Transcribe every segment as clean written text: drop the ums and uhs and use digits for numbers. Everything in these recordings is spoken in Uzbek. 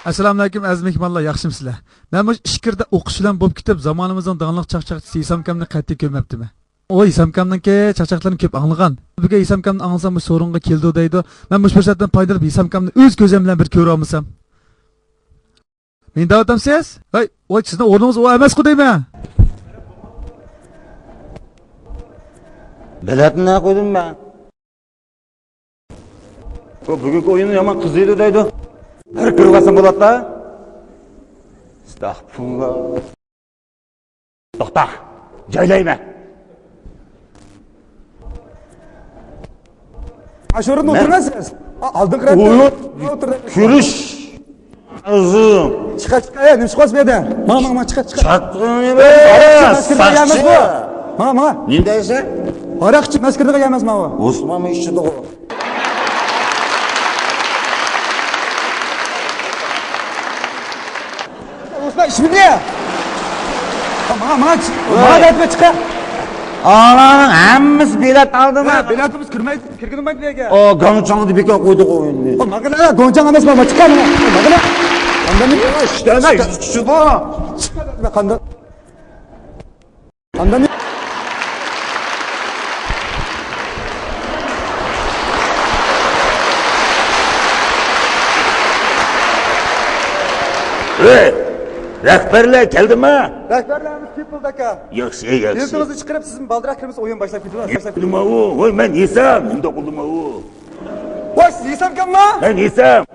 Assalomu alaykum aziz mehmonlar, yaxshimisizlar? Men bu ishkirda o'qish bilan bo'lib ketib, zamonimizning danglik chaqchaqchisi Isamkamni qattiq ko'rmabdimi? O Isamkamningki chaqchaqlarni ko'p anglagan. Bugun Isamkamni anglsam bu so'ringa keldi deydi. Men bu fursatdan foydalanib Isamkamni o'z ko'zim bilan bir ko'ra olmasam. Men da'vatamsiz? Voy, sizning o'rningiz o emas-ku deyman. Biletini qo'ydim men. Bu bugungi o'yinni yomon qiziydi deydi. Her kırılgasın bulatla. Estağfurullah. To'xta, joylayma. Aşırın oturmasınız. Aldın kırat. Kürüş. Azım. Çıkar ya, ne çıkmaz bir yerden. Mama çıkar. Çattığını be. Sakçı. Mama. Nindeyse? Arakçı maskırdığa gelmez mama. Osman mı işçi doğru? Osman işimi ne? Mama da etme çıkar. Ananın hemmisi bilet aldı mı? Biletimiz kırmaydı. Kirginin ben diye. O Gonçan'ı bir kere koyduk oyunu. Makine Gonçan anası mama çıkar mı? Makine. Kandan ne? Şu da. Çıkar. Kandan. Kandan ne? Rehberler geldi mi? Rehberlerimiz People'daka. Yaxşı. Yıltığınızı çıkarıp sizin baldırak kırmızı oyun başlayıp gidiyorlar. Kılma o. Oy ben İsam. Şimdi kılma o. Oy siz İsam kim ma? Ben İsam.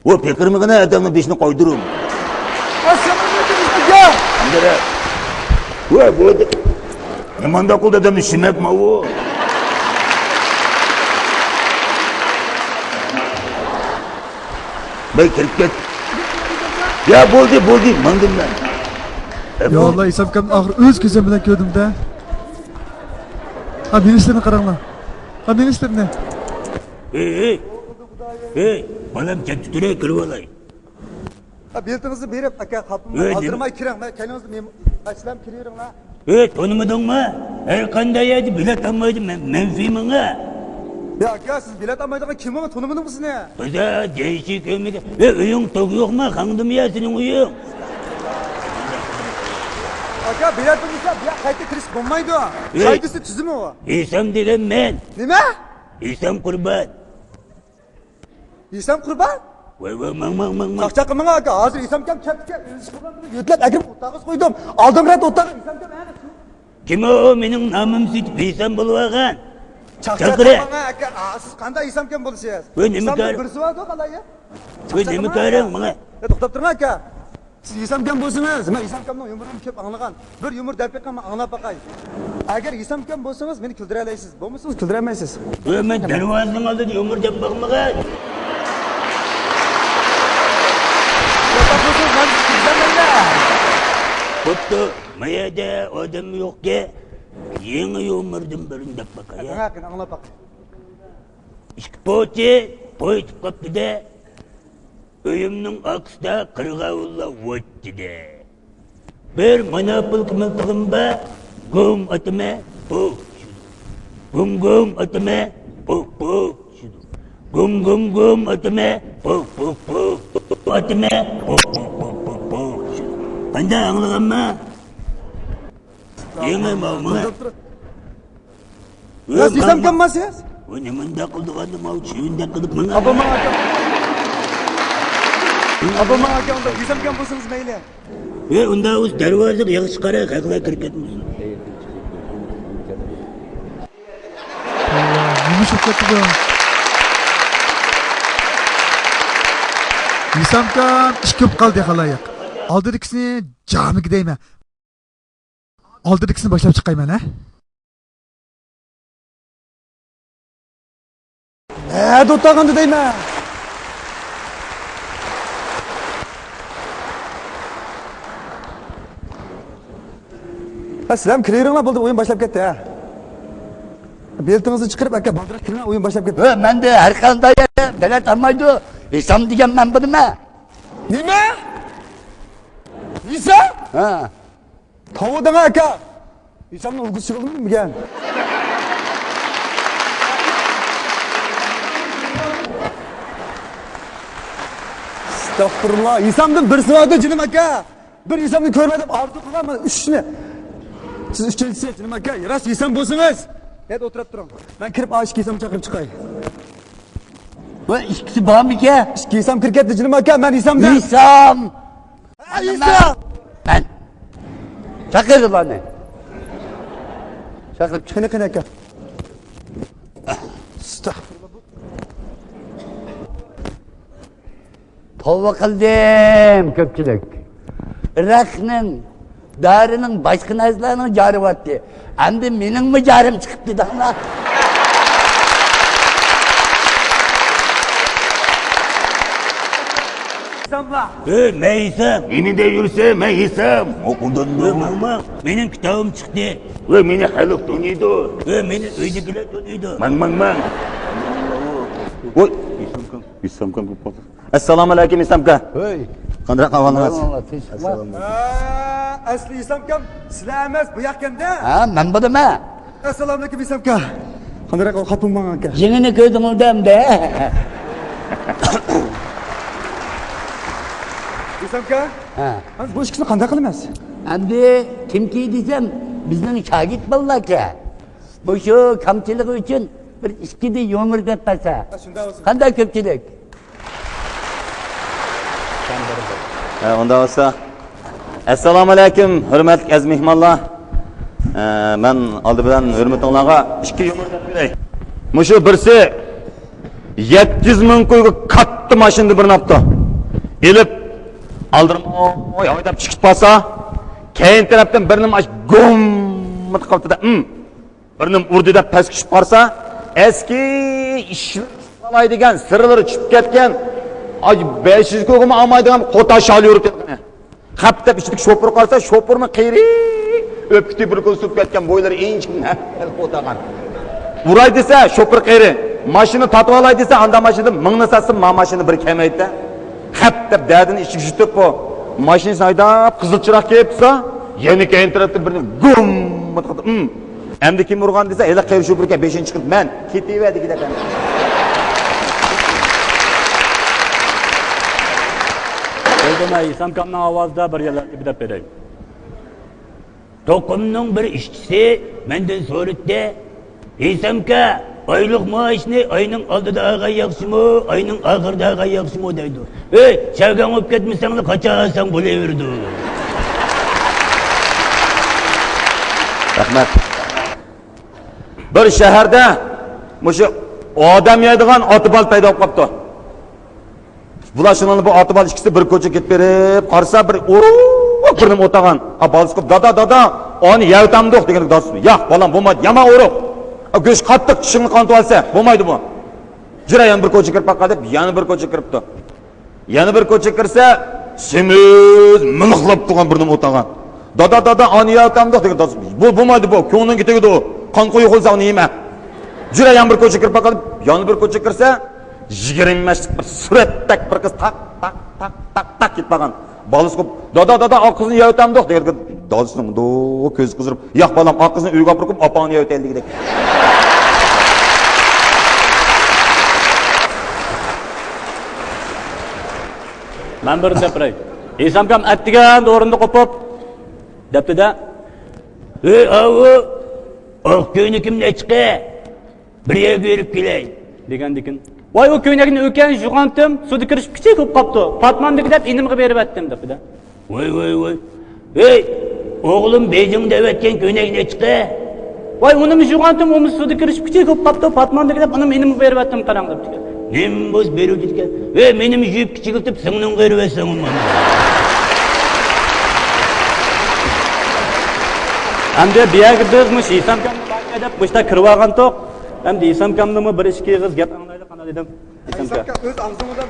O pekirimi gına adamın peşine koydurum. Asya'nın yıltığınızı ya. Andere. Oy bu da. Nemanda kıldı adamın şimek ma o. Ben kirket. Ya buldu mandım ben. Ya Allah, Isamkamni axir o'z ko'zim bilan ko'rdim-da. Ha, ministerni qaranglar. Ha, ministerni. Hey, balam ketdi turey kirib olay. Beltinizni berib aka qapimni aldırmay kiring. Men kelingizdi men aslam kiravering. Tanımadın her qanday edi bilet almaydı menfiminga. Ya aka siz bilet almaydigan kim o? Tanımadınız mı ne? Bize değişik ömrü. Uyun tok yok mu? Kandım ya senin uyun. Aka biletimizde bir kayıtlı kriz olmaydı. Kaydısı tüzümü o. İsam dilen men. Nime? İsam kurban. İsam kurban? Vay mang. Çakçakı mı aka? Hazır İsam kem kepke. Yütlep akım otağız koydum. Aldım red otağı İsam kem yani. Kim o? Benim namım süt İsam bulvagan. Çakçakı mı aka? Siz kanda İsam kem buluşuyoruz. İsam'ın birisi vardı o kalay ya. Ne mi karın bana? To'xtab turing aka. Siz Isamkam bo'lsangiz, men Isamkamning yumurini ko'p anglagan. Bir yumur daqiqamni anglab boqay. Agar Isamkam bo'lsangiz, meni kuldira olasiz. Bo'lmasangiz kuldira olmaysiz. Men darvozaning oldida yumur deb boqmagan. Bo'pti, mayada odam yo'qga yangi yumurdan birini deb boqay. Qanaqa anglab boq. İki poğaça poğaça kapıda öyümün aksda kırgavula vöttü de. Bir manapıl kımıltığımda gum atıma puk şudu. Gum atıma puk şudu. Gum atıma puk atıma puk şudu. Kanda anladın mı? Yenge mağmına. Siz Isamkam mısınız? O ne manda kıldık adım av çiğinden kılıp bana. Abama aka. Abama aka onda Isamkam bo'lsangiz mayli. Unda o'z darvozaga yaxshi qara, qayerga kirib ketmasin. Nima shu ketdi? Isamkam ish ko'p qoldi xaloyiq. Oldidikisini jamiga deyman. Oldidikisini boshlab chiqayman, ha? Nerede otağındı deyme. Sizler kireyirinler buldu oyun başlayıp gitti ha. Beltinizi çıkarıp aka baldırak kireyirinler oyun başlayıp gitti. Ben de her kanda bilet almaydı. İsam diyeceğim ben bunu mu? Nime? İsa? Ha. Tavuğdan aka. İsam'ın uygusu çıkıldı mı gel? Estağfurullah. İsamdan birisi vardı canım aka. Bir İsamdan görmedim. Arzu kılamam. Üçünü. Siz üçüncüsü canım aka. Rast İsam bolsunuz. Hadi oturup durun. Ben kirip aşık İsam'ı çakırıp çıkay. Bu ikisi bana mı ki? İşki İsam kirketli canım aka. Ben İsam'dan. İsam. İsam. Ben. Çakır ulan ne? Çakır. Kına aka. Estağfurullah. Tavva kıldım köpçülük. Irak'ın, Darı'nın, başka nazlarının carı vardı. Hem de benim mi carım çıktı daha? Meysem. Yeni de yürüse meysem. Okuldan Mama, benim kitabım çıktı. ve meni haluk donuydu. Beni öylekiler dönüyordu. Man. Oy. İslamkan kupal. Assalamu alaikum İslamka. Hey. Qanday ahvolingіз? Asli İsam kam sizlar emas bu yoqda. Ha, ben buldum ha. Assalomu alaykum İsam ka. Qanday ovqat bo'lmagan aka. Yengini koydum de. İsam ka. Ha. Biz bu ishni qanday qilamiz? Hem de kimki desem bizden şagit balla ki. Bu şu kamçılığı için bir iki de yomur katmasa. Shunda olsun. Kanday köpçülük. Onda bo'lsa. Assalomu alaykum, hurmatli aziz mehmonlar. Men oldi bilan hurmatingizga ikki yumur deb beray. Mushu birsi 700 ming qo'yga katta mashinani bir napti. Elib aldirmoy haydab chiqib qolsa, keyin tarafdan bir nim gum qilibdi-da. Birnim urdi deb pastga tushib qolsa, eski ishlar qilmaydigan, sirlari tushib ketgan 500 ko'g'im olmaydigan qo'ta shol yurib ketgan. Qaptab ichidagi shopur qolsa, shopurni qiyri o'pkiti bir kun suvib ketgan bo'ylari inchigina qo'tagan. Uray desa, shopur qiyri. Mashina tatib olay desa, anda mashina mingni satsin, ma mashina bir kamaydi. Qaptab dadini ichib jutib bu mashinani haydab qizil chiroq kelibsa, yana keyin tarafdan birini gum qildi. Endi kim urgan desa, "Ela qiyri shopurga 5-chi qilib men ketaverdi degan." Olduma İsamkam'ın avazda bir yerlerle bir de vereyim. Tokumның bir işçisi menden so'radi. İsamka, oylik maaşını ayның oldida olgan yaxshimi, ayның oxirida olgan yaxshimi deydi. Ey, shavgan olib ketmasang, qacha olsang bo'laverdi. Rahmat. Bir shaharda mushu odam yeydigan otibal paydo bo'lib qopti. Bular shundan bu otibal ikkisi bir ko'cha ketib berib, qarsa bir birnim o'tagan. Balsiz qilib dada, oni yavtamdoq degan do'st. Yo'q, bolam bo'lmaydi, yama o'ruq. Go'sht qattiq tishingni qonib olsa, bo'lmaydi bu. Jira yana bir ko'cha kirib baqa deb, yana bir ko'cha kiribdi. Yana bir ko'cha kirsa, semiz milixlab turgan birnim o'tagan. Dada, oni yavtamdoq degan do'st. Bu bo'lmaydi bu, ko'nglinga tegadi u. Qon qo'yib qo'ysa uni yema. Jira yana bir ko'cha kirib baqa deb, yana bir ko'cha kirsa, 20 mashlik bir suratdak bir qiz tak ketib qolgan. Balız qilib, dada, oq qizni yavutamdoq degan dadasini mundoq ko'z qizirib, "Yo'q bolam, oq qizni uyga olib kirib, opangni yavutaylik" degan. Ben bir dep vereyim. İsamkam attigan o'rinda qo'pib debdi-da. Ey, avu, oq ko'ynikimni chiqi. Bir yerga berib kelay degandikin. Voy o ko'ynagini o'kan jug'antim, suvga kirishib kichik bo'lib qopti. Fatmandagi deb inimga berib atdim debdi-da. Voy. Ey, o'g'lim Bejingda o'tgan ko'ynakni chiqi. Voy uni jug'antim, uni suvga kirishib kichik bo'lib qopti. Fatmandagi deb uni inimga berib atdim qarang debdi. Nim bo'z berib ketgan. Ey, menim yuyib kichikiltib singling beribetsang mana. Hamda biyaga bizmish İsamkamni bakka deb mushta kirib olgan to'q. Hamda İsamkamni bir ishki qiz gap anglaydi qana dedim. İsamka. O'z og'zingizdan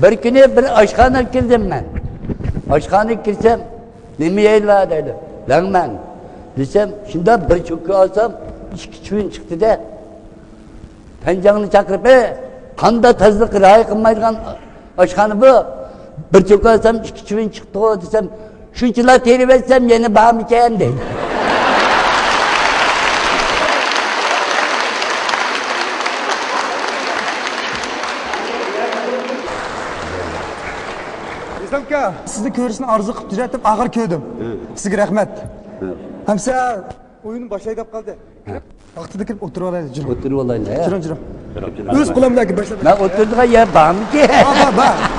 Bir günü bir aşkhana girdim ben. Aşkhana girsem, nemi yeyla dedi. Lan ben. Desem, şimdi bir çökü alsam, iki çüyün çıktı da. Pencanını çakırıp, kanda tazlık raya kılmaydıgan aşkhana bu. Bir çökü alsam, iki çüyün çıktı o desem, şunçular terip etsem yeni bağım hikayem değil. İslam aka, sizni ko'rishni orzu qilib juratib og'ir ko'rdim. Sizga rahmat. Hamsa o'yinni boshlaydi deb qoldi. Vaqtida kirib o'tirib olaylik, jirim. O'tirib olaylik. Jirim. O'z qo'limdagi boshlab. Ben oturduğum yer bağımlı ki. Bak.